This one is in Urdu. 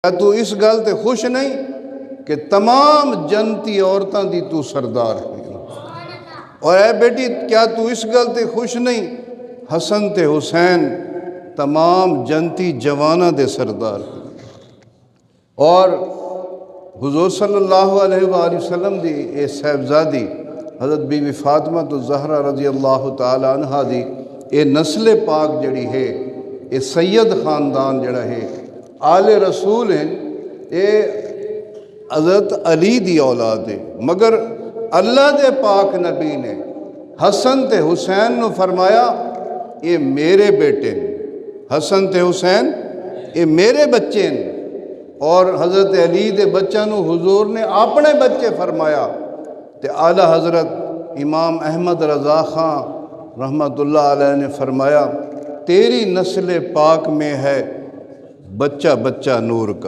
کیا تو اس گل تے خوش نہیں کہ تمام جنتی عورتاں دی تو سردار ہے؟ اور اے بیٹی کیا تو اس گل تے خوش نہیں حسن تے حسین تمام جنتی جواناں دے سردار ہیں؟ اور حضور صلی اللہ علیہ وآلہ وسلم دی اے صاحبزادی حضرت بی بی فاطمہ الزہرا رضی اللہ تعالی عنہ دی اے نسل پاک جڑی ہے، اے سید خاندان جڑا ہے، آل رسول ہیں، اے حضرت علی دی اولاد ہے، مگر اللہ دے پاک نبی نے حسن تے حسین نو فرمایا اے میرے بیٹے ہیں، حسن تے حسین اے میرے بچے ہیں، اور حضرت علی دے بچہ نو حضور نے اپنے بچے فرمایا۔ تے اعلیٰ حضرت امام احمد رضا خان رحمۃ اللہ علیہ نے فرمایا تیری نسل پاک میں ہے بچہ بچہ نور کا۔